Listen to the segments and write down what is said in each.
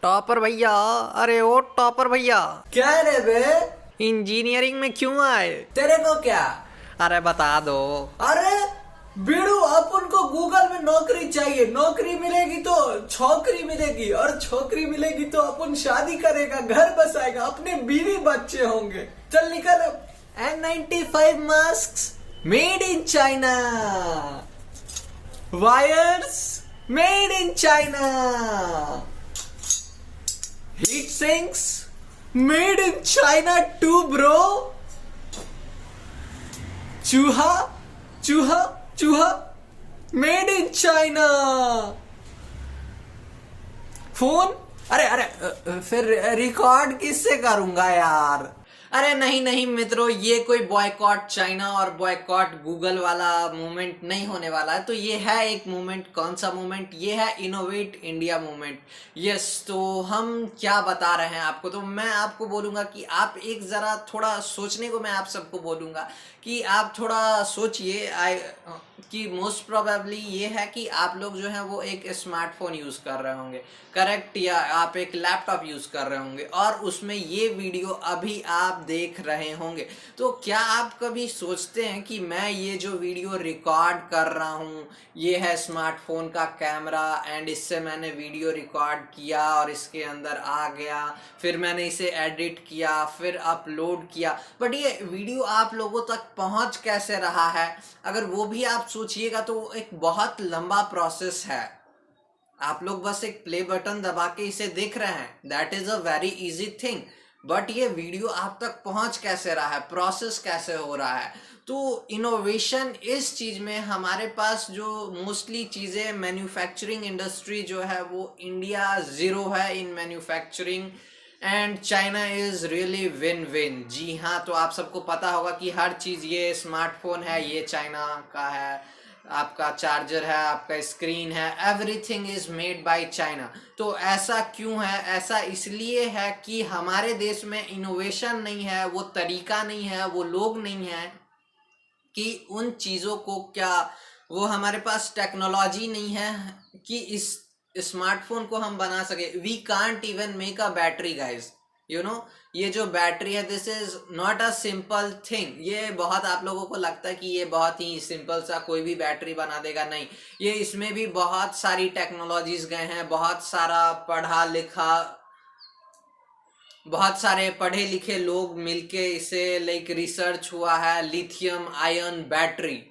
Topper भैया। अरे ओ topper भैया, क्या है रे बे? इंजीनियरिंग में क्यों आए? तेरे को क्या? अरे बता दो। अरे बीड़ू, अपन को गूगल में नौकरी चाहिए। नौकरी मिलेगी तो छोकरी मिलेगी, और छोकरी मिलेगी तो अपन शादी करेगा, घर बसाएगा, अपने बीवी बच्चे होंगे। चल निकल अब। N95 mask made in China, wires made in China, heat sinks made in China too bro. चूहा चूहा चूहा मेड इन चाइना। फोन, अरे अरे फिर रिकॉर्ड किससे करूंगा यार? अरे नहीं नहीं मित्रों, ये कोई बॉयकॉट चाइना और बॉयकॉट गूगल वाला मूवमेंट नहीं होने वाला है। तो ये है एक मूवमेंट। कौन सा मूवमेंट? ये है इनोवेट इंडिया मूवमेंट। यस, तो हम क्या बता रहे हैं आपको? तो मैं आपको बोलूंगा कि आप एक जरा थोड़ा सोचने को मैं आप सबको बोलूंगा कि आप थोड़ा सोचिए कि मोस्ट प्रोबेबली ये है कि आप लोग जो है वो एक स्मार्टफोन यूज कर रहे होंगे, करेक्ट? या आप एक लैपटॉप यूज कर रहे होंगे और उसमें ये वीडियो अभी आप देख रहे होंगे। तो क्या आप कभी सोचते हैं कि मैं ये जो वीडियो रिकॉर्ड कर रहा हूँ, ये है स्मार्टफोन का कैमरा एंड इससे मैंने वीडियो रिकॉर्ड किया और इसके अंदर आ गया, फिर मैंने इसे एडिट किया, फिर अपलोड किया, बट ये वीडियो आप लोगों तक पहुंच कैसे रहा है? अगर वो भी आप सोचिएगा तो एक बहुत लंबा प्रोसेस है। आप लोग बस एक प्ले बटन दबा के इसे देख रहे हैं, that is a very easy thing, but ये वीडियो आप तक पहुंच कैसे रहा है, प्रोसेस कैसे हो रहा है? तो इनोवेशन इस चीज में हमारे पास जो मोस्टली चीजें, मैन्युफैक्चरिंग इंडस्ट्री जो है वो इंडिया जीरो है in manufacturing and China is really win win. जी हाँ, तो आप सबको पता होगा कि हर चीज, ये स्मार्टफोन है ये चाइना का है, आपका चार्जर है, आपका स्क्रीन है, everything is made by China. तो ऐसा क्यों है? ऐसा इसलिए है कि हमारे देश में इनोवेशन नहीं है, वो तरीका नहीं है, वो लोग नहीं है कि उन चीज़ों को, क्या वो हमारे पास टेक्नोलॉजी नहीं है कि इस स्मार्टफोन को हम बना सके। We can't even make a battery guys, you know. ये जो बैटरी है, this is not a simple thing. ये बहुत, आप लोगों को लगता है कि ये बहुत ही सिंपल सा कोई भी बैटरी बना देगा, नहीं। ये इसमें भी बहुत सारी टेक्नोलॉजीज गए हैं, बहुत सारे पढ़े लिखे लोग मिलके इसे रिसर्च हुआ है। लिथियम आयन बैटरी,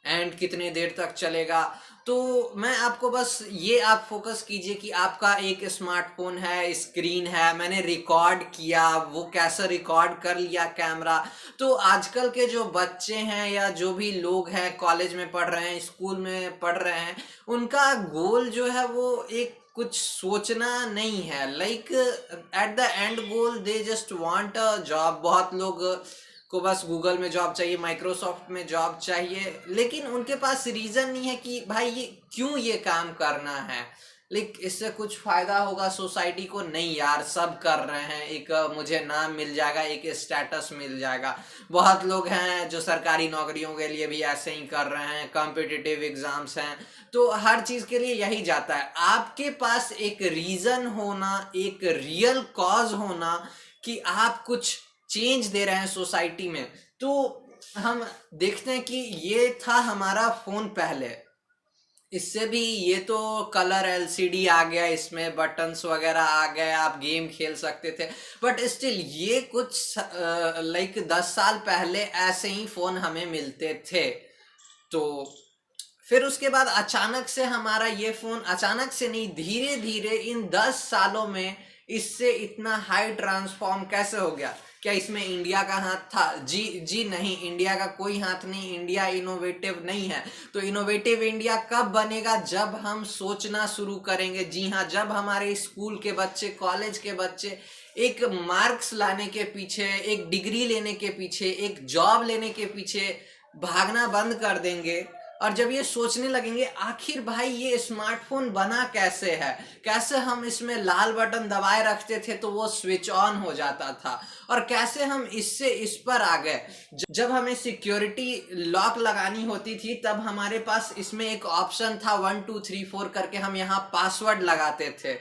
एंड कितने देर तक चलेगा? तो मैं आपको बस ये, आप फोकस कीजिए कि आपका एक स्मार्टफोन है, स्क्रीन है, मैंने रिकॉर्ड किया, वो कैसे रिकॉर्ड कर लिया कैमरा। तो आजकल के जो बच्चे हैं या जो भी लोग हैं, कॉलेज में पढ़ रहे हैं, स्कूल में पढ़ रहे हैं, उनका गोल जो है वो एक कुछ सोचना नहीं है। Eight the and goal they just want a job. बहुत लोग को बस गूगल में जॉब चाहिए, माइक्रोसॉफ्ट में जॉब चाहिए, लेकिन उनके पास रीजन नहीं है कि भाई ये क्यों ये काम करना है, इससे कुछ फायदा होगा सोसाइटी को? नहीं यार, सब कर रहे हैं, एक मुझे नाम मिल जाएगा, एक स्टेटस मिल जाएगा। बहुत लोग हैं जो सरकारी नौकरियों के लिए भी ऐसे ही कर रहे हैं, कॉम्पिटिटिव एग्जाम्स हैं, तो हर चीज के लिए यही जाता है। आपके पास एक रीजन होना, एक रियल कॉज होना कि आप कुछ चेंज दे रहे हैं सोसाइटी में। तो हम देखते हैं कि ये था हमारा फोन पहले, इससे भी ये तो कलर एलसीडी आ गया, इसमें बटन्स वगैरह आ गए, आप गेम खेल सकते थे, बट स्टिल ये कुछ 10 साल पहले ऐसे ही फोन हमें मिलते थे। तो फिर उसके बाद अचानक से हमारा ये फोन, अचानक से नहीं, धीरे धीरे इन 10 सालों में इससे इतना हाई ट्रांसफॉर्म कैसे हो गया? क्या इसमें इंडिया का हाथ था? जी नहीं, इंडिया का कोई हाथ नहीं। इंडिया इनोवेटिव नहीं है। तो इनोवेटिव इंडिया कब बनेगा? जब हम सोचना शुरू करेंगे। जी हाँ, जब हमारे स्कूल के बच्चे, कॉलेज के बच्चे एक मार्क्स लाने के पीछे, एक डिग्री लेने के पीछे, एक जॉब लेने के पीछे भागना बंद कर देंगे, और जब ये सोचने लगेंगे आखिर भाई ये स्मार्टफोन बना कैसे है, कैसे हम इसमें लाल बटन दबाए रखते थे तो वो स्विच ऑन हो जाता था, और कैसे हम इससे इस पर आ गए। जब हमें सिक्योरिटी लॉक लगानी होती थी तब हमारे पास इसमें एक ऑप्शन था 1 2 3 4 करके, हम यहाँ पासवर्ड लगाते थे,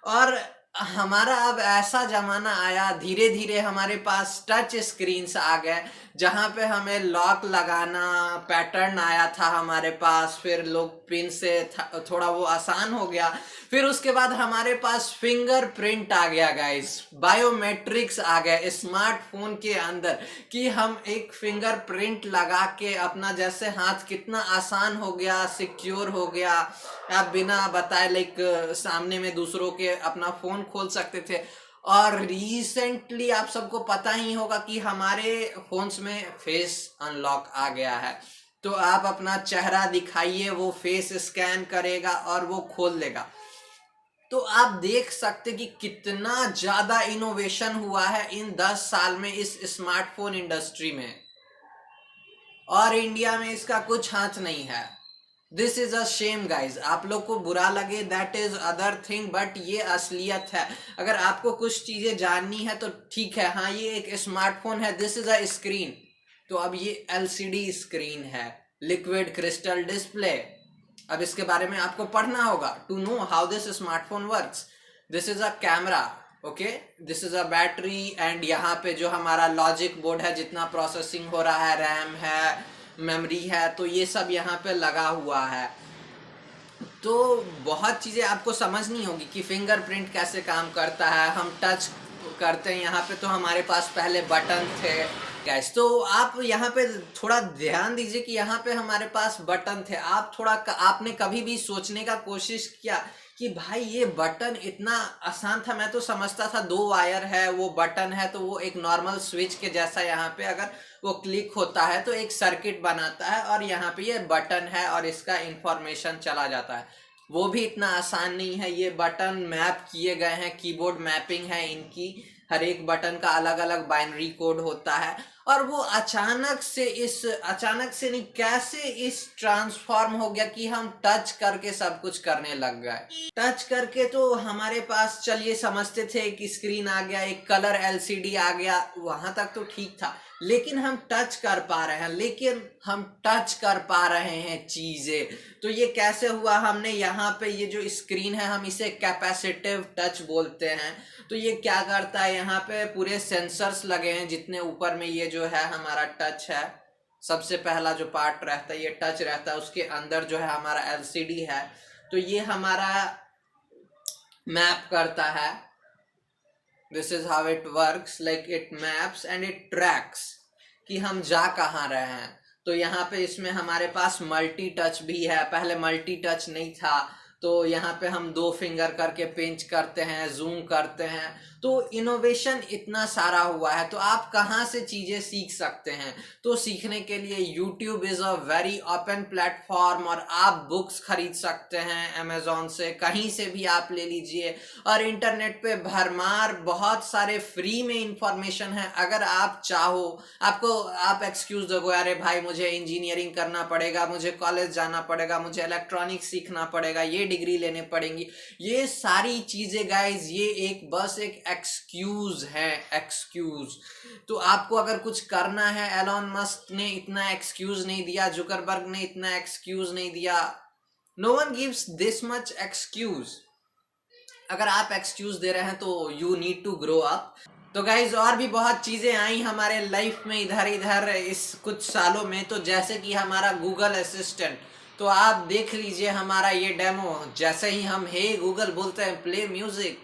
और हमारा अब ऐसा जमाना आया, धीरे धीरे हमारे पास टच स्क्रीन्स आ गए, जहाँ पे हमें लॉक लगाना पैटर्न आया था हमारे पास, फिर लोग पिन से थोड़ा वो आसान हो गया। फिर उसके बाद हमारे पास फिंगरप्रिंट आ गया गाइस, बायोमेट्रिक्स आ गया स्मार्टफोन के अंदर, कि हम एक फिंगरप्रिंट लगा के अपना जैसे हाथ कितना आसान हो गया, सिक्योर हो गया। आप बिना बताए लाइक सामने में दूसरों के अपना फोन खोल सकते थे। और रिसेंटली आप सबको पता ही होगा कि हमारे फोन्स में फेस अनलॉक आ गया है, तो आप अपना चेहरा दिखाइए, वो फेस स्कैन करेगा और वो खोल लेगा। तो आप देख सकते कि कितना ज्यादा इनोवेशन हुआ है इन 10 साल में इस स्मार्टफोन इंडस्ट्री में, और इंडिया में इसका कुछ हाथ नहीं है। This is a shame guys. आप लोग को बुरा लगे that is other thing, but ये असलियत है। अगर आपको कुछ चीजें जाननी है तो ठीक है, हाँ ये एक स्मार्टफोन है, दिस इज अ स्क्रीन, तो अब ये एलसीडी स्क्रीन है, लिक्विड क्रिस्टल डिस्प्ले। अब इसके बारे में आपको पढ़ना होगा to know how this smartphone works. This is a camera, okay, this is a battery, and यहाँ पे जो हमारा लॉजिक बोर्ड है, जितना प्रोसेसिंग हो रहा है, रैम है, मेमोरी है, तो ये सब यहाँ पे लगा हुआ है। तो बहुत चीज़ें आपको समझनी होगी कि फिंगरप्रिंट कैसे काम करता है। हम टच करते हैं यहाँ पे, तो हमारे पास पहले बटन थे गैस, तो आप यहाँ पे थोड़ा ध्यान दीजिए कि यहाँ पे हमारे पास बटन थे। आपने कभी भी सोचने का कोशिश किया कि भाई ये बटन इतना आसान था? मैं तो समझता था 2 वायर है, वो बटन है, तो वो एक नॉर्मल स्विच के जैसा, यहाँ पे अगर वो क्लिक होता है तो एक सर्किट बनाता है, और यहाँ पे ये बटन है और इसका इंफॉर्मेशन चला जाता है। वो भी इतना आसान नहीं है। ये बटन मैप किए गए हैं, कीबोर्ड मैपिंग है इनकी, हर एक बटन का अलग अलग बाइनरी कोड होता है। और वो अचानक से नहीं, कैसे इस ट्रांसफॉर्म हो गया कि हम टच करके सब कुछ करने लग गए। टच करके तो हमारे पास, चलिए समझते थे, एक स्क्रीन आ गया, एक कलर एलसीडी आ गया, वहां तक तो ठीक था, लेकिन हम टच कर पा रहे हैं चीजें। तो ये कैसे हुआ? हमने यहाँ पे ये जो स्क्रीन है, हम इसे कैपेसिटिव टच बोलते हैं। तो ये क्या करता है, यहाँ पे पूरे सेंसर्स लगे हैं, जितने ऊपर में ये जो है हमारा टच है, सबसे पहला जो पार्ट रहता है ये टच रहता है, उसके अंदर जो है हमारा एलसीडी है, तो ये हमारा मैप करता है। This is how it works, like it maps and it tracks कि हम जा कहाँ रहे हैं। तो यहाँ पे इसमें हमारे पास मल्टी टच भी है, पहले मल्टी टच नहीं था, तो यहाँ पे हम 2 फिंगर करके पिंच करते हैं, जूम करते हैं। तो इनोवेशन इतना सारा हुआ है, तो आप कहाँ से चीजें सीख सकते हैं? तो सीखने के लिए YouTube is a very open platform, और आप बुक्स खरीद सकते हैं अमेजोन से, कहीं से भी आप ले लीजिए। और इंटरनेट पे भरमार बहुत सारे फ्री में इंफॉर्मेशन है। अगर आप चाहो, आप एक्सक्यूज दोगे, अरे भाई मुझे इंजीनियरिंग करना पड़ेगा, मुझे कॉलेज जाना पड़ेगा, मुझे इलेक्ट्रॉनिक्स सीखना पड़ेगा, ये डिग्री लेने पड़ेंगी, ये सारी चीजें गाइज ये बस एक एक्सक्यूज है, एक्सक्यूज। तो आपको अगर कुछ करना है, एलोन मस्क ने इतना एक्सक्यूज नहीं दिया, जुकरबर्ग ने इतना एक्सक्यूज नहीं दिया, no one gives this much excuse. अगर आप एक्सक्यूज दे रहे हैं तो you need to grow up. तो गाइज और भी बहुत चीजें आई हमारे लाइफ में इधर इधर इस कुछ सालों में, तो जैसे कि हमारा गूगल असिस्टेंट, तो आप देख लीजिए हमारा ये डेमो, जैसे ही हम हे गूगल बोलते हैं, प्ले म्यूजिक,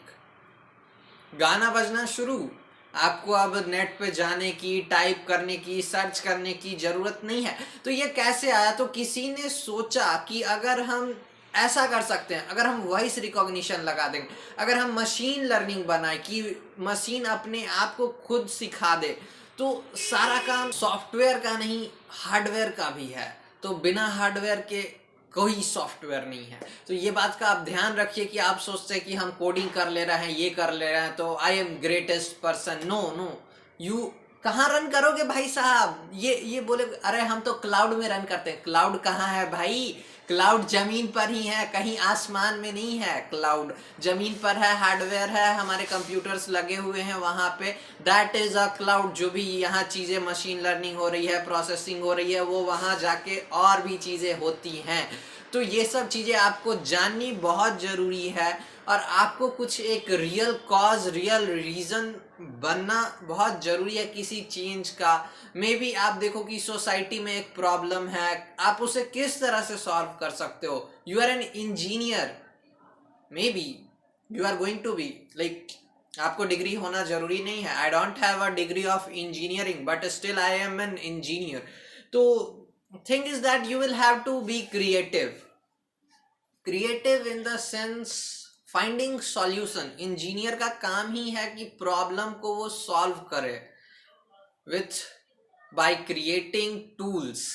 गाना बजना शुरू। आपको अब नेट पे जाने की, टाइप करने की, सर्च करने की जरूरत नहीं है। तो ये कैसे आया? तो किसी ने सोचा कि अगर हम ऐसा कर सकते हैं, अगर हम वॉइस रिकॉग्निशन लगा देंगे, अगर हम मशीन लर्निंग बनाए कि मशीन अपने आप को खुद सिखा दे, तो सारा काम सॉफ्टवेयर का नहीं हार्डवेयर का भी है। तो बिना हार्डवेयर के कोई सॉफ्टवेयर नहीं है। तो ये बात का आप ध्यान रखिए कि आप सोचते हैं कि हम कोडिंग कर ले रहे हैं, ये कर ले रहे हैं, तो I am greatest person. No no, you कहाँ रन करोगे भाई साहब? ये बोले अरे हम तो क्लाउड में रन करते हैं। क्लाउड कहाँ है भाई? क्लाउड जमीन पर ही है, कहीं आसमान में नहीं है। क्लाउड जमीन पर है, हार्डवेयर है, हमारे कंप्यूटर्स लगे हुए हैं वहां पे, दैट इज अ क्लाउड। जो भी यहाँ चीजें मशीन लर्निंग हो रही है, प्रोसेसिंग हो रही है, वो वहां जाके और भी चीजें होती हैं। तो ये सब चीजें आपको जाननी बहुत जरूरी है। और आपको कुछ एक रियल कॉज, रियल रीजन बनना बहुत जरूरी है किसी चेंज का। मे बी आप देखो कि सोसाइटी में एक प्रॉब्लम है, आप उसे किस तरह से सॉल्व कर सकते हो। You are an engineer, maybe you are going to be like, आपको डिग्री होना जरूरी नहीं है। I don't have a degree of engineering but still I am an engineer. तो thing is that you will have to be creative, creative in the sense finding solution. Engineer का काम ही है कि प्रॉब्लम को वो सॉल्व करे with by creating tools.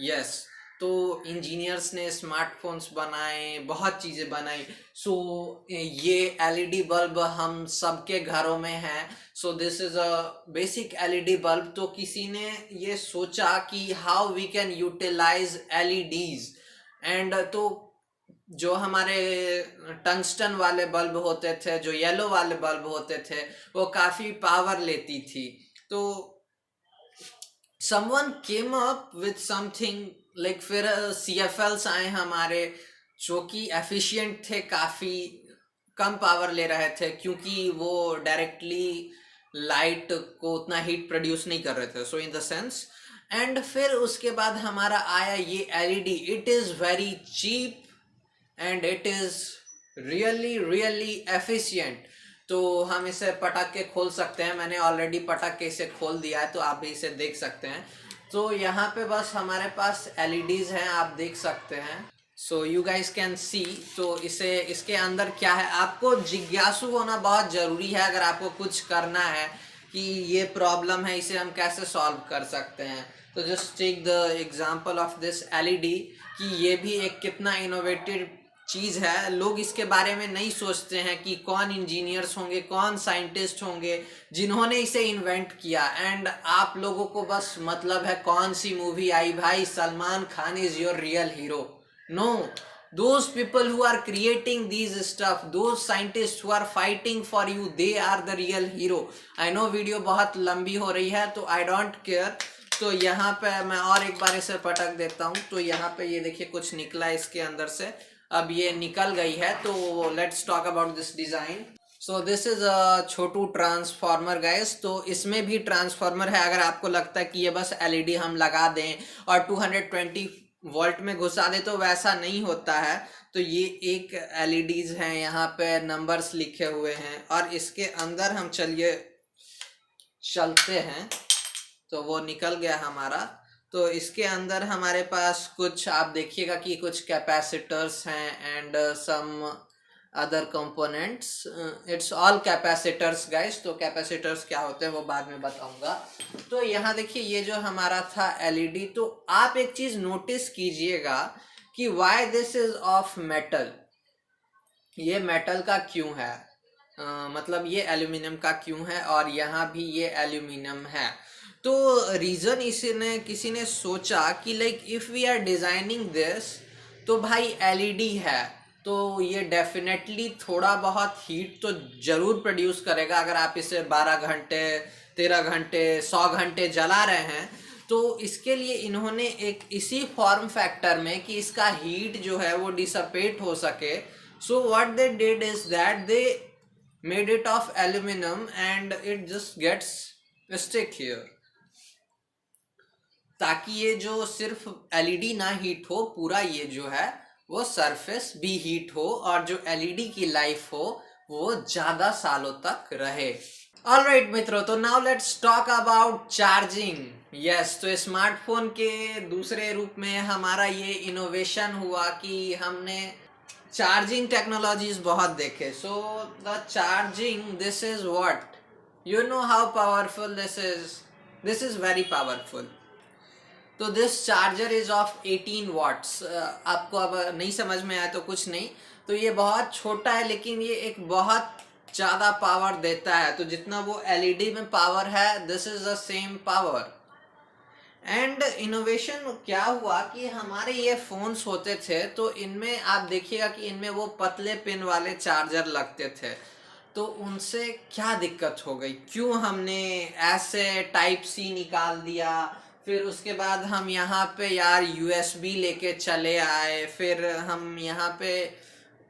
Yes, तो engineers ने स्मार्टफोन्स बनाए, बहुत चीज़ें बनाई। सो ये एलईडी बल्ब हम सबके घरों में है। So this is a basic LED bulb. तो किसी ने ये सोचा कि how we can utilize LEDs, and तो जो हमारे टंगस्टन वाले बल्ब होते थे, जो येलो वाले बल्ब होते थे, वो काफ़ी पावर लेती थी। तो someone came up with something like, फिर CFLs आए हमारे जो कि एफिशिएंट थे, काफ़ी कम पावर ले रहे थे क्योंकि वो डायरेक्टली लाइट को उतना हीट प्रोड्यूस नहीं कर रहे थे। So in the sense, and फिर उसके बाद हमारा आया ये LED. It is very cheap and it is really really efficient. तो हम इसे पटक के खोल सकते हैं। मैंने ऑलरेडी पटक के इसे खोल दिया है, तो आप भी इसे देख सकते हैं। तो यहाँ पे बस हमारे पास एलईडीज हैं, आप देख सकते हैं। So you guys can see. तो इसे, इसके अंदर क्या है, आपको जिज्ञासु होना बहुत ज़रूरी है अगर आपको कुछ करना है कि ये प्रॉब्लम है, इसे हम कैसे सॉल्व कर सकते हैं। तो just take the example of this LED कि ये भी एक कितना इनोवेटिव चीज़ है। लोग इसके बारे में नहीं सोचते हैं कि कौन इंजीनियर्स होंगे, कौन साइंटिस्ट होंगे जिन्होंने इसे इन्वेंट किया। एंड आप लोगों को बस मतलब है कौन सी मूवी आई, भाई Salman Khan is your real hero. No, those people who are creating these stuff, those scientists who are fighting for you, they are the real hero. I know video बहुत लंबी हो रही है तो I don't care। तो यहाँ पे मैं और एक बार इसे पटक देता हूँ। तो यहाँ पे ये देखिए कुछ निकला इसके अंदर से, अब ये निकल गई है। तो let's talk about this design. So this is a Chhotu transformer guys. तो इसमें भी ट्रांसफार्मर है। अगर आपको लगता है कि ये बस एलईडी हम लगा दें और 220 वोल्ट में घुसा दे, तो वैसा नहीं होता है। तो ये एक एलईडीज हैं, यहाँ पे नंबर्स लिखे हुए हैं और इसके अंदर हम चलिए चलते हैं। तो वो निकल गया हमारा। तो इसके अंदर हमारे पास कुछ, आप देखिएगा कि कुछ कैपेसिटर्स हैं and some other components. It's all capacitors guys. तो कैपेसिटर्स क्या होते हैं वो बाद में बताऊंगा। तो यहाँ देखिए ये जो हमारा था एलईडी, तो आप एक चीज नोटिस कीजिएगा कि why this is of metal. ये मेटल का क्यों है, मतलब ये एल्यूमिनियम का क्यों है और यहाँ भी ये एल्यूमिनियम है। तो रीज़न इसने किसी ने सोचा कि like if we are designing this, तो भाई एलईडी है तो ये डेफिनेटली थोड़ा बहुत हीट तो ज़रूर प्रोड्यूस करेगा। अगर आप इसे 12 घंटे 13 घंटे 100 घंटे जला रहे हैं, तो इसके लिए इन्होंने एक इसी फॉर्म फैक्टर में कि इसका हीट जो है वो डिसपेट हो सके, so what they did is that they made it of aluminium and it just gets stick here, ताकि ये जो सिर्फ एलईडी ना हीट हो, पूरा ये जो है वो सरफेस भी हीट हो और जो एलईडी की लाइफ हो वो ज़्यादा सालों तक रहे। ऑलराइट मित्रों, तो now let's talk about charging. Yes, तो स्मार्टफोन के दूसरे रूप में हमारा ये इनोवेशन हुआ कि हमने चार्जिंग टेक्नोलॉजीज बहुत देखे। So the charging, this is what you know how powerful this is very powerful. तो this charger is of 18 watts. आपको अब नहीं समझ में आया तो कुछ नहीं, तो ये बहुत छोटा है लेकिन ये एक बहुत ज़्यादा पावर देता है। तो जितना वो एलईडी में पावर है, this is the same power. And innovation क्या हुआ कि हमारे ये फोन्स होते थे तो इनमें आप देखिएगा कि इनमें वो पतले पिन वाले चार्जर लगते थे। तो उनसे क्या दिक्कत हो गई, क्यों हमने ऐसे टाइप सी निकाल दिया। फिर उसके बाद हम यहाँ पे यार यूएसबी लेके चले आए, फिर हम यहाँ पे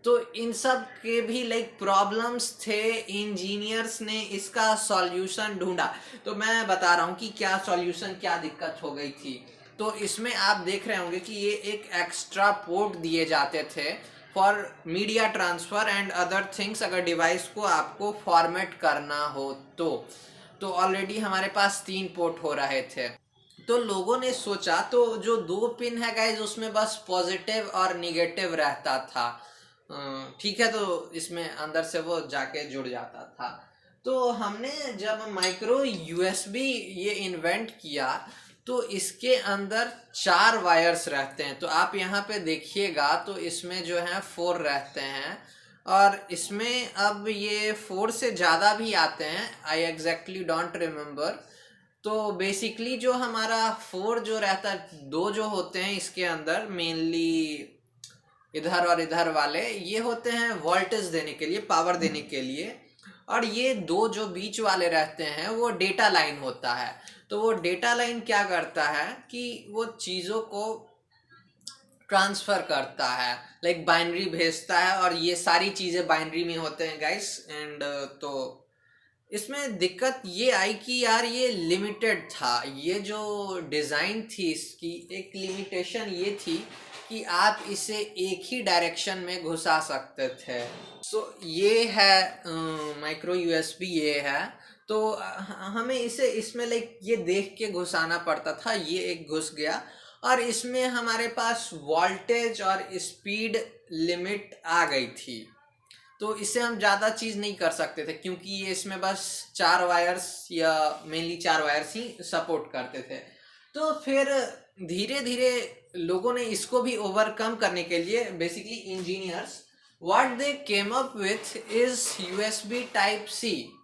तो इन सब के भी लाइक प्रॉब्लम्स थे, इंजीनियर्स ने इसका सॉल्यूशन ढूंढा। तो मैं बता रहा हूँ कि क्या सॉल्यूशन, क्या दिक्कत हो गई थी। तो इसमें आप देख रहे होंगे कि ये एक एक्स्ट्रा पोर्ट दिए जाते थे for media transfer and other things, अगर डिवाइस को आपको फॉर्मेट करना हो तो ऑलरेडी हमारे पास 3 पोर्ट हो रहे थे। तो लोगों ने सोचा, तो जो 2 पिन है गाइज उसमें बस पॉजिटिव और निगेटिव रहता था, ठीक है, तो इसमें अंदर से वो जाके जुड़ जाता था। तो हमने जब माइक्रो यूएसबी ये इन्वेंट किया तो इसके अंदर 4 वायर्स रहते हैं। तो आप यहाँ पे देखिएगा तो इसमें जो है 4 रहते हैं, और इसमें अब ये 4 से ज़्यादा भी आते हैं, आई एग्जैक्टली डोंट रिमेम्बर। तो बेसिकली जो हमारा 4 जो रहता है, 2 जो होते हैं इसके अंदर मेनली इधर और इधर वाले, ये होते हैं वोल्टेज देने के लिए, पावर देने के लिए, और ये 2 जो बीच वाले रहते हैं वो डेटा लाइन होता है। तो वो डेटा लाइन क्या करता है कि वो चीज़ों को ट्रांसफ़र करता है, लाइक बाइनरी भेजता है, और ये सारी चीज़ें बाइनरी में होते हैं गाइस। एंड तो इसमें दिक्कत ये आई कि यार ये लिमिटेड था, ये जो डिज़ाइन थी इसकी एक लिमिटेशन ये थी कि आप इसे एक ही डायरेक्शन में घुसा सकते थे। सो ये है माइक्रो यूएसबी, ये है। तो हमें इसे इसमें लाइक ये देख के घुसाना पड़ता था, ये एक घुस गया, और इसमें हमारे पास वोल्टेज और स्पीड लिमिट आ गई थी। तो इससे हम ज़्यादा चीज़ नहीं कर सकते थे क्योंकि ये इसमें बस 4 वायर्स या मेनली 4 वायर्स ही सपोर्ट करते थे। तो फिर धीरे धीरे लोगों ने इसको भी ओवरकम करने के लिए, basically engineers, what they came up with is USB type C.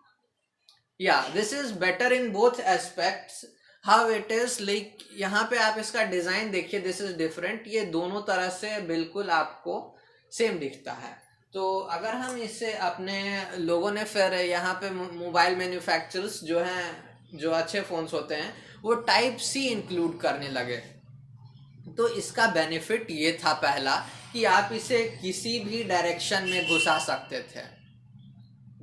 या this is better in both aspects. How it is like, यहाँ पे आप इसका डिज़ाइन देखिए, दिस इज डिफरेंट, ये दोनों तरह से बिल्कुल आपको सेम दिखता है। तो अगर हम इससे अपने लोगों ने फिर यहाँ पे मोबाइल मैन्युफैक्चरर्स जो हैं, जो अच्छे फ़ोन्स होते हैं, वो टाइप सी इंक्लूड करने लगे। तो इसका बेनिफिट ये था पहला कि आप इसे किसी भी डायरेक्शन में घुसा सकते थे।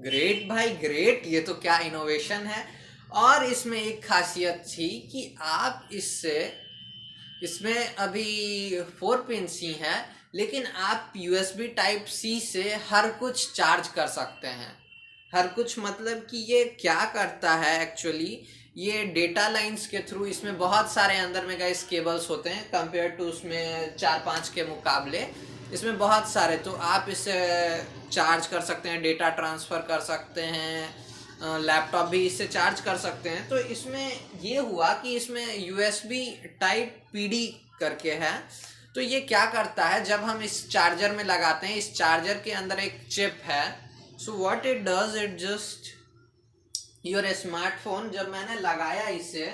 ग्रेट भाई ग्रेट, ये तो क्या इनोवेशन है। और इसमें एक खासियत थी कि आप इसमें अभी 4 पिन सी हैं, लेकिन आप यूएसबी टाइप सी से हर कुछ चार्ज कर सकते हैं। हर कुछ मतलब कि ये क्या करता है एक्चुअली, ये डेटा लाइंस के थ्रू, इसमें बहुत सारे अंदर में गाइस केबल्स होते हैं कंपेयर टू उसमें 4-5 के मुकाबले इसमें बहुत सारे। तो आप इसे चार्ज कर सकते हैं, डेटा ट्रांसफ़र कर सकते हैं, लैपटॉप भी इससे चार्ज कर सकते हैं। तो इसमें ये हुआ कि इसमें यूएसबी टाइप पीडी करके है। तो ये क्या करता है, जब हम इस चार्जर में लगाते हैं, इस चार्जर के अंदर एक चिप है। So what it does, it just your smartphone, जब मैंने लगाया इसे,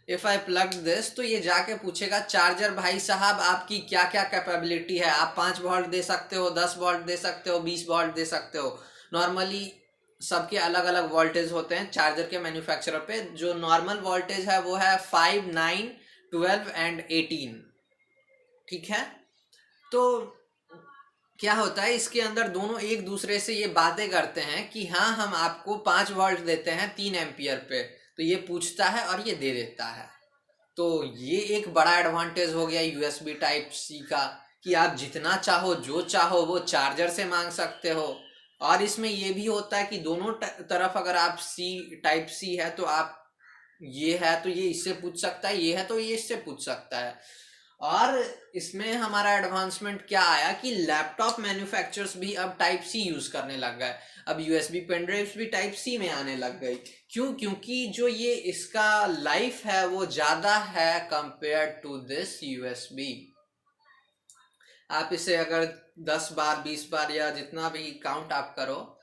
इफ़ आई प्लग दिस, तो ये जाके पूछेगा चार्जर भाई साहब आपकी क्या क्या कैपेबिलिटी है, आप 5 वोल्ट दे सकते हो, 10 वोल्ट दे सकते हो, 20 वोल्ट दे सकते हो। नॉर्मली सबके अलग अलग वोल्टेज होते हैं चार्जर के मैन्युफैक्चरर पे। जो नॉर्मल वोल्टेज है वो है 5, 9, 12 एंड 18, ठीक है। तो क्या होता है, इसके अंदर दोनों एक दूसरे से ये बातें करते हैं कि हाँ हम आपको 5 वोल्ट देते हैं 3 एम्पियर पे, तो ये पूछता है और ये दे देता है। तो ये एक बड़ा एडवांटेज हो गया यूएसबी टाइप सी का कि आप जितना चाहो, जो चाहो वो चार्जर से मांग सकते हो। और इसमें ये भी होता है कि दोनों तरफ अगर आप टाइप सी है तो आप, ये है तो ये इससे पूछ सकता है, ये है तो ये इससे पूछ सकता है। और इसमें हमारा एडवांसमेंट क्या आया कि लैपटॉप मैन्युफैक्चरर्स भी अब टाइप सी यूज़ करने लग गए। अब यूएसबी पेन ड्राइव्स भी टाइप सी में आने लग गई। क्यों? क्योंकि जो ये इसका लाइफ है वो ज़्यादा है कंपेयर टू दिस यूएसबी। आप इसे अगर 10 बार 20 बार या जितना भी काउंट आप करो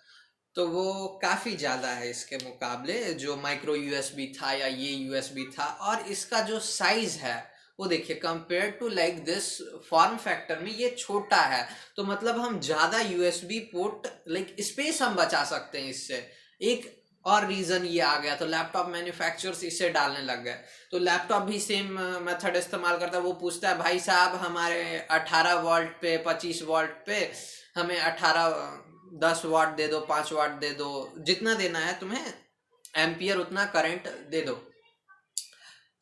तो वो काफ़ी ज़्यादा है इसके मुकाबले जो माइक्रो यूएसबी था या ये यूएसबी था। और इसका जो साइज़ है वो देखिए, compare to like this form factor में ये छोटा है। तो मतलब हम ज़्यादा यूएसबी पोर्ट, लाइक स्पेस हम बचा सकते हैं इससे। एक और रीजन ये आ गया, तो लैपटॉप मैन्युफैक्चरर्स इसे डालने लग गए। तो लैपटॉप भी सेम मेथड इस्तेमाल करता है, वो पूछता है भाई साहब हमारे 18 वोल्ट पे 25 वोल्ट पे हमें 10 वाट दे दो, 5 वाट दे दो, जितना देना है तुम्हें एम्पियर उतना करंट दे दो।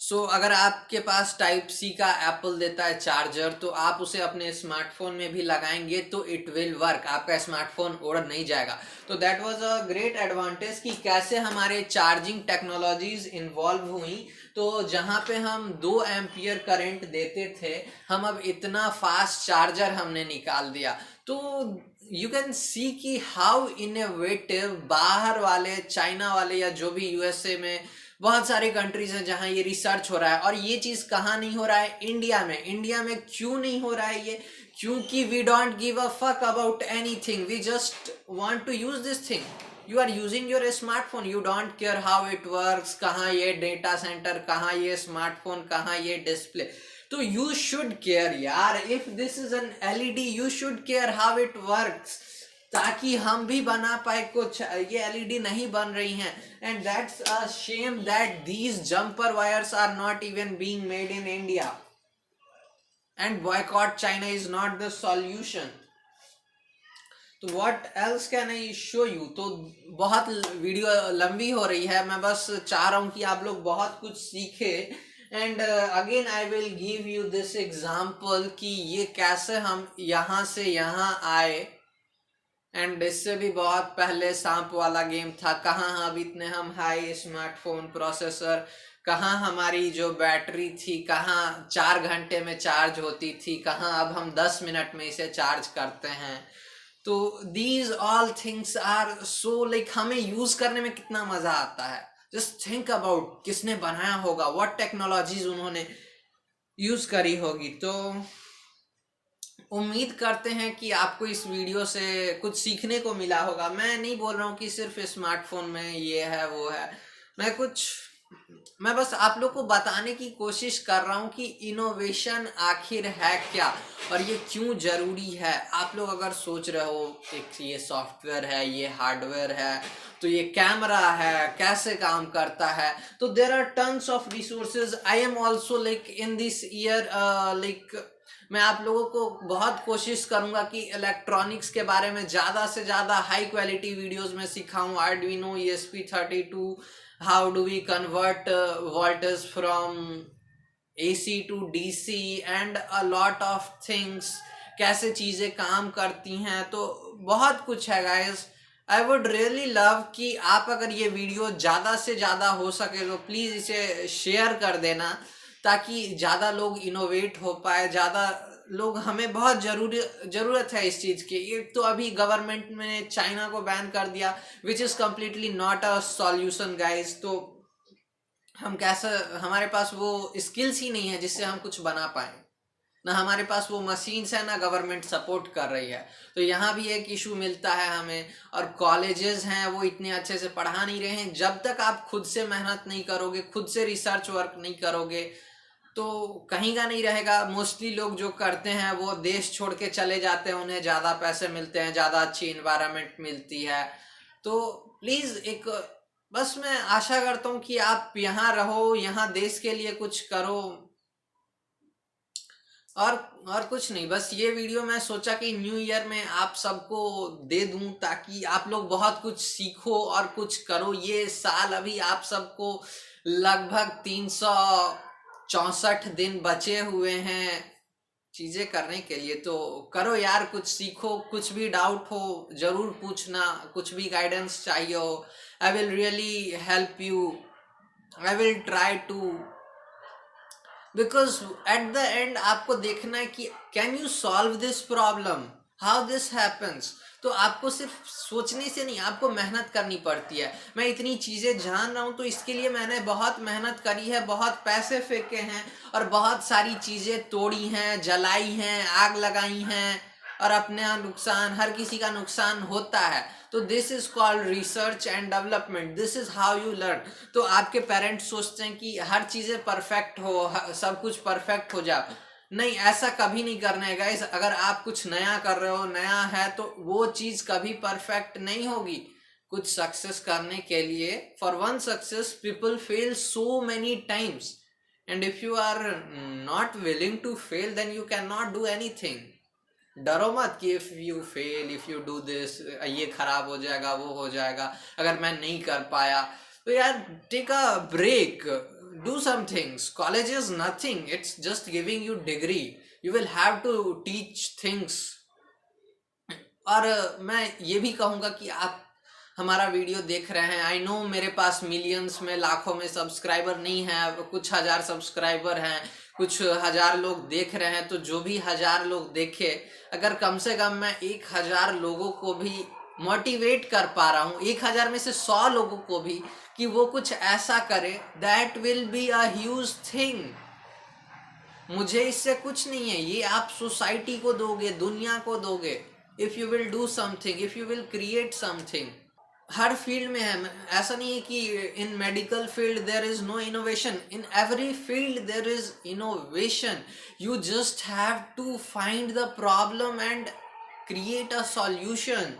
सो अगर आपके पास टाइप सी का एप्पल देता है चार्जर, तो आप उसे अपने स्मार्टफोन में भी लगाएंगे तो इट विल वर्क, आपका स्मार्टफोन उड़ नहीं जाएगा। तो that was a great advantage कि कैसे हमारे चार्जिंग टेक्नोलॉजीज इन्वॉल्व हुई। तो जहाँ पे हम 2 एम्पियर करंट देते थे, हम अब इतना फास्ट चार्जर हमने निकाल दिया। तो यू कैन सी कि हाउ इनोवेटिव बाहर वाले, चाइना वाले या जो भी यूएसए में बहुत सारी कंट्रीज हैं जहां ये रिसर्च हो रहा है। और ये चीज कहाँ नहीं हो रहा है? इंडिया में। इंडिया में क्यों नहीं हो रहा है ये? क्योंकि we don't give a fuck about anything, we just want to use this thing. You are using your smartphone, you don't care how it works, कहाँ ये डेटा सेंटर, कहाँ ये स्मार्टफोन, कहाँ ये डिस्प्ले। तो यू शुड केयर यार, if this is an LED you should care how it works, ताकि हम भी बना पाए कुछ। ये एलईडी नहीं बन रही हैं, and that's a shame that these jumper wires are not even being made in India, and boycott China is not the solution. तो what else can I show you? तो बहुत वीडियो लंबी हो रही है, मैं बस चाह रहा हूं कि आप लोग बहुत कुछ सीखे। And again I will give you this example कि ये कैसे हम यहाँ से यहाँ आए। एंड इससे भी बहुत पहले सांप वाला गेम था, कहाँ अब इतने हम हाई स्मार्टफोन प्रोसेसर, कहाँ हमारी जो बैटरी थी, कहाँ 4 घंटे में चार्ज होती थी, कहाँ अब हम 10 मिनट में इसे चार्ज करते हैं। तो these all things are so like, हमें यूज करने में कितना मजा आता है। जस्ट थिंक अबाउट किसने बनाया होगा, व्हाट टेक्नोलॉजीज उन्होंने यूज करी होगी। तो उम्मीद करते हैं कि आपको इस वीडियो से कुछ सीखने को मिला होगा। मैं नहीं बोल रहा हूँ कि सिर्फ स्मार्टफोन में ये है वो है, मैं बस आप लोग को बताने की कोशिश कर रहा हूँ कि इनोवेशन आखिर है क्या और ये क्यों जरूरी है। आप लोग अगर सोच रहे हो एक ये सॉफ्टवेयर है, ये हार्डवेयर है, तो ये कैमरा है, कैसे काम करता है, तो there are tons of resources. I am also like in this year like मैं आप लोगों को बहुत कोशिश करूंगा कि इलेक्ट्रॉनिक्स के बारे में ज़्यादा से ज़्यादा हाई क्वालिटी वीडियोस में सिखाऊं। Arduino ESP32, how do we convert voltage from AC to DC and a lot of things, कैसे चीज़ें काम करती हैं। तो बहुत कुछ है guys. I would really love कि आप अगर ये वीडियो ज़्यादा से ज़्यादा हो सके तो प्लीज़ इसे शेयर कर देना, ताकि ज़्यादा लोग इनोवेट हो पाए, ज़्यादा लोग, हमें बहुत ज़रूरत है इस चीज़ की। एक तो अभी गवर्नमेंट ने चाइना को बैन कर दिया, which is completely not a solution guys. तो हम कैसे, हमारे पास वो स्किल्स ही नहीं है जिससे हम कुछ बना पाए, ना हमारे पास वो मशीन्स है, ना गवर्नमेंट सपोर्ट कर रही है। तो यहाँ भी एक इशू मिलता है हमें। और कॉलेजेस हैं वो इतने अच्छे से पढ़ा नहीं रहे हैं। जब तक आप खुद से मेहनत नहीं करोगे, खुद से रिसर्च वर्क नहीं करोगे, तो कहीं का नहीं रहेगा। मोस्टली लोग जो करते हैं वो देश छोड़ के चले जाते हैं, उन्हें ज़्यादा पैसे मिलते हैं, ज़्यादा अच्छी इन्वायरमेंट मिलती है। तो प्लीज़ एक, बस मैं आशा करता हूँ कि आप यहाँ रहो, यहाँ देश के लिए कुछ करो। और कुछ नहीं, बस ये वीडियो मैं सोचा कि न्यू ईयर में आप सबको दे दूं, ताकि आप लोग बहुत कुछ सीखो और कुछ करो। ये साल अभी आप सबको लगभग 364 दिन बचे हुए हैं चीज़ें करने के लिए। तो करो यार, कुछ सीखो। कुछ भी डाउट हो ज़रूर पूछना, कुछ भी गाइडेंस चाहिए हो, I will really help you, I will try to. Because at the end आपको देखना है कि can you solve this problem, how this happens. तो आपको सिर्फ सोचने से नहीं, आपको मेहनत करनी पड़ती है। मैं इतनी चीज़ें जान रहा हूँ तो इसके लिए मैंने बहुत मेहनत करी है, बहुत पैसे फेंके हैं और बहुत सारी चीज़ें तोड़ी हैं, जलाई हैं, आग लगाई हैं, और अपने नुकसान, हर किसी का नुकसान होता है। तो this is called research and development, this is how you learn. तो आपके पेरेंट्स सोचते हैं कि हर चीज़ें परफेक्ट हो, सब कुछ परफेक्ट हो जाए। नहीं, ऐसा कभी नहीं करना है गाइस। अगर आप कुछ नया कर रहे हो, नया है, तो वो चीज़ कभी परफेक्ट नहीं होगी। कुछ सक्सेस करने के लिए, for one success people fail so many times, and if you are not willing to fail then you cannot do anything. डरो मत कि if you fail, if you do this, ये खराब हो जाएगा, वो हो जाएगा, अगर मैं नहीं कर पाया तो यार take a break, do some things. College is nothing, it's just giving you degree. You will have to teach things. और मैं ये भी कहूँगा कि आप हमारा वीडियो देख रहे हैं, आई नो मेरे पास मिलियंस में, लाखों में सब्सक्राइबर नहीं है, कुछ हजार सब्सक्राइबर हैं, कुछ हजार लोग देख रहे हैं, तो जो भी हजार लोग देखे, अगर कम से कम मैं 1000 लोगों को भी मोटिवेट कर पा रहा हूँ, 1000 में से 100 लोगों को भी, कि वो कुछ ऐसा करे, that will be a huge thing. मुझे इससे कुछ नहीं है, ये आप सोसाइटी को दोगे, दुनिया को दोगे, if you will do something, if you will create something. हर फील्ड में है, ऐसा नहीं है कि in medical field there is no innovation, in every field there is innovation. You just have to find the problem and create a solution.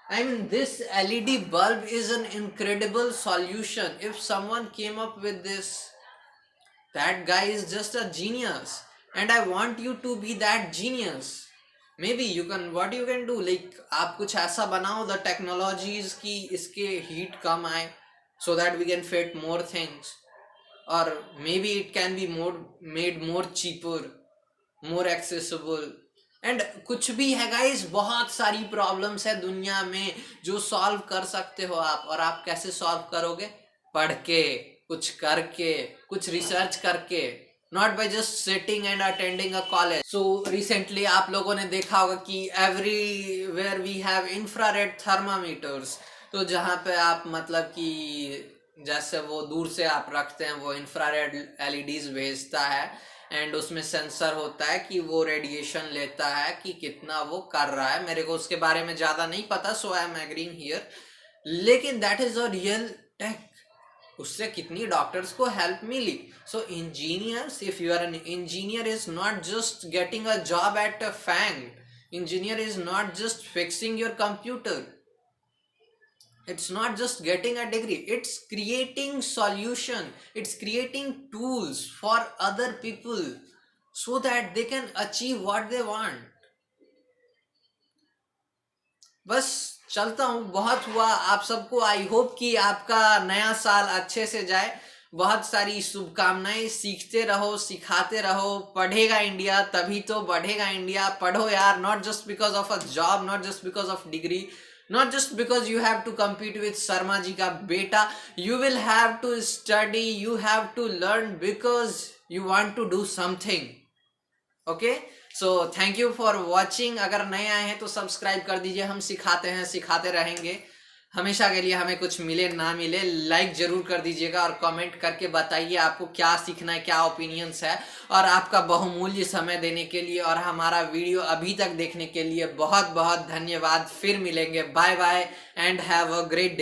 I mean, this LED bulb is an incredible solution. If someone came up with this, that guy is just a genius, and I want you to be that genius. Maybe you can, what you can do, like आप कुछ ऐसा बनाओ the technologies की इसके heat कम आए, so that we can fit more things, or maybe it can be made more cheaper, more accessible. And कुछ भी है गाइस, बहुत सारी प्रॉब्लम्स है दुनिया में जो सॉल्व कर सकते हो आप। और आप कैसे सॉल्व करोगे? पढ़ के, कुछ करके, कुछ रिसर्च करके, not by just sitting and attending a college. So recently आप लोगों ने देखा होगा कि everywhere we have infrared thermometers. तो जहाँ पे आप मतलब कि जैसे वो दूर से आप रखते हैं, वो इंफ्रारेड LEDs भेजता है, एंड उसमें सेंसर होता है कि वो रेडिएशन लेता है कि कितना वो कर रहा है। मेरे को उसके बारे में ज़्यादा नहीं पता, so I am agreeing here, लेकिन that is a real tech. उससे कितनी डॉक्टर्स को हेल्प मिली। So engineers, if you are an engineer, is not just getting a job at a FAANG, engineer is not just fixing your computer, it's not just getting a degree, it's creating solution, it's creating tools for other people so that they can achieve what they want. बस चलता हूँ, बहुत हुआ आप सबको। I hope कि आपका नया साल अच्छे से जाए। बहुत सारी शुभकामनाएं। सीखते रहो, सिखाते रहो। पढ़ेगा इंडिया तभी तो बढ़ेगा इंडिया। पढ़ो यार, not just because of a job, not just because of degree, not just because you have to compete with Sharma ji ka beta. You will have to study, you have to learn because you want to do something. Okay, so thank you for watching. अगर नए आए हैं तो subscribe कर दीजिए। हम सिखाते हैं, सिखाते रहेंगे हमेशा के लिए। हमें कुछ मिले ना मिले, लाइक जरूर कर दीजिएगा और कमेंट करके बताइए आपको क्या सीखना है, क्या ओपिनियंस है। और आपका बहुमूल्य समय देने के लिए और हमारा वीडियो अभी तक देखने के लिए बहुत बहुत धन्यवाद। फिर मिलेंगे, bye bye and have a great day.